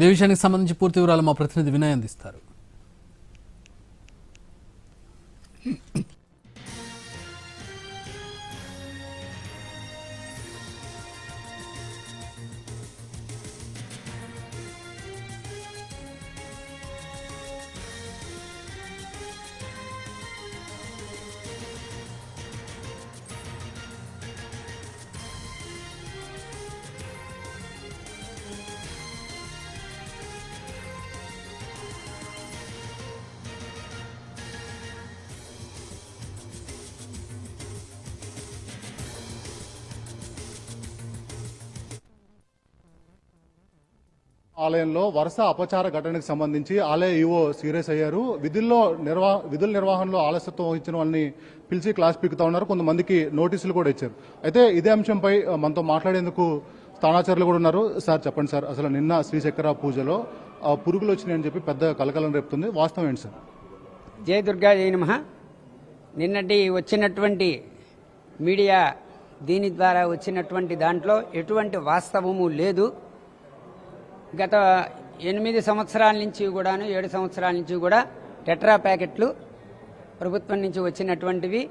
ఇదే విషయానికి సంబంధించి పూర్తి వివరాలు మా ప్రతినిధి వినయ్ అందిస్తారు. ఆలయంలో వరుస అపచార ఘటనకు సంబంధించి ఆలయ ఈవో సీరియస్ అయ్యారు. విధుల నిర్వహణలో ఆలస్యత్వం వహించిన వాళ్ళని పిలిచి క్లాస్ పీకుతా ఉన్నారు. కొంతమందికి నోటీసులు కూడా ఇచ్చారు. అయితే ఇదే అంశంపై మనతో మాట్లాడేందుకు స్థానాచార్యులు కూడా ఉన్నారు. సార్ చెప్పండి సార్, అసలు నిన్న శ్రీచక్ర పూజలో పురుగులు వచ్చినాయని చెప్పి పెద్ద కలకలం రేపుతుంది, వాస్తవం ఏంటి సార్? జయ దుర్గా జయ నమః. నిన్నటి వచ్చినటువంటి మీడియా దీని ద్వారా వచ్చినటువంటి దాంట్లో ఎటువంటి వాస్తవము లేదు. గత 8 సంవత్సరాల నుంచి కూడాను 7 సంవత్సరాల నుంచి కూడా టెట్రా ప్యాకెట్లు ప్రభుత్వం నుంచి వచ్చినటువంటివి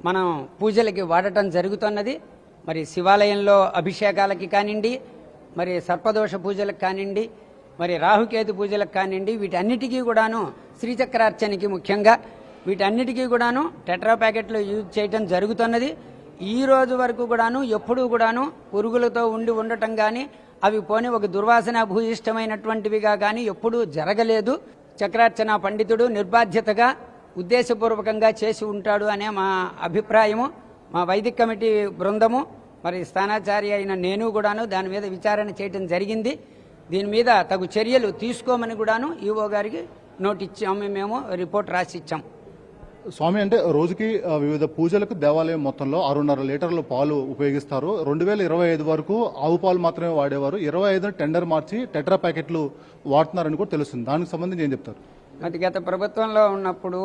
మనం పూజలకి వాడటం జరుగుతున్నది. మరి శివాలయంలో అభిషేకాలకి కానివ్వండి, మరి సర్పదోష పూజలకు కానివ్వండి, మరి రాహుకేతు పూజలకు కానివ్వండి, వీటన్నిటికీ కూడాను శ్రీచక్రార్చనకి ముఖ్యంగా వీటన్నిటికీ కూడాను టెట్రా ప్యాకెట్లు యూజ్ చేయటం జరుగుతున్నది. ఈ రోజు వరకు కూడాను ఎప్పుడూ కూడాను పురుగులతో ఉండటం కానీ, అవి పోని ఒక దుర్వాసన భూయిష్టమైనటువంటివిగా కానీ ఎప్పుడూ జరగలేదు. చక్రార్చన పండితుడు నిర్బాధ్యతగా ఉద్దేశపూర్వకంగా చేసి ఉంటాడు అనే మా అభిప్రాయము. మా వైదిక కమిటీ బృందము, మరి స్థానాచార్య అయిన నేను కూడాను దాని మీద విచారణ చేయడం జరిగింది. దీని మీద తగు చర్యలు తీసుకోమని కూడాను ఈవో గారికి నోట్ ఇచ్చాము, మేము రిపోర్ట్ రాసి ఇచ్చాం. స్వామి, అంటే రోజుకి వివిధ పూజలకు దేవాలయం మొత్తంలో 6.5 లీటర్ల పాలు ఉపయోగిస్తారు. 2025 వరకు ఆవు పాలు మాత్రమే వాడేవారు. 25 టెండర్ మార్చి టెట్రా ప్యాకెట్లు వాడుతున్నారని కూడా తెలుస్తుంది. దానికి సంబంధించి ఏం చెప్తారు? అది గత ప్రభుత్వంలో ఉన్నప్పుడు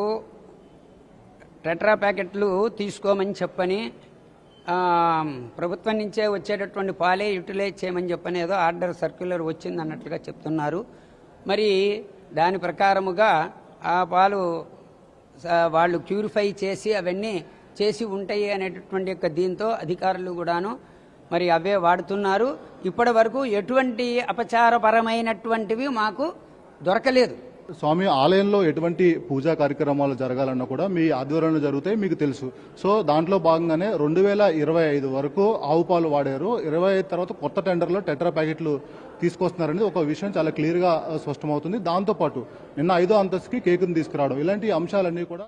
టెట్రా ప్యాకెట్లు తీసుకోమని చెప్పని, ప్రభుత్వం నుంచే వచ్చేటటువంటి పాలే యూటిలైజ్ చేయమని చెప్పని ఏదో ఆర్డర్ సర్క్యులర్ వచ్చింది అన్నట్లుగా చెప్తున్నారు. మరి దాని ప్రకారముగా ఆ పాలు వాళ్ళు ప్యూరిఫై చేసి అవన్నీ చేసి ఉంటాయి అనేటటువంటి యొక్క దీంతో అధికారులు కూడాను మరి అవే వాడుతున్నారు. ఇప్పటి వరకు ఎటువంటి అపచారపరమైనటువంటివి మాకు దొరకలేదు. స్వామి, ఆలయంలో ఎటువంటి పూజా కార్యక్రమాలు జరగాలన్నా కూడా మీ ఆధ్వర్యంలో జరుగుతాయి, మీకు తెలుసు. సో దాంట్లో భాగంగానే 2025 వరకు ఆవు పాలు వాడారు. 25 తర్వాత కొత్త టెండర్లో టెట్రా ప్యాకెట్లు తీసుకొస్తున్నారనేది ఒక విషయం చాలా క్లియర్గా స్పష్టమవుతుంది. దాంతోపాటు నిన్న 5వ అంతస్తుకి కేకును తీసుకురావడం, ఇలాంటి అంశాలన్నీ కూడా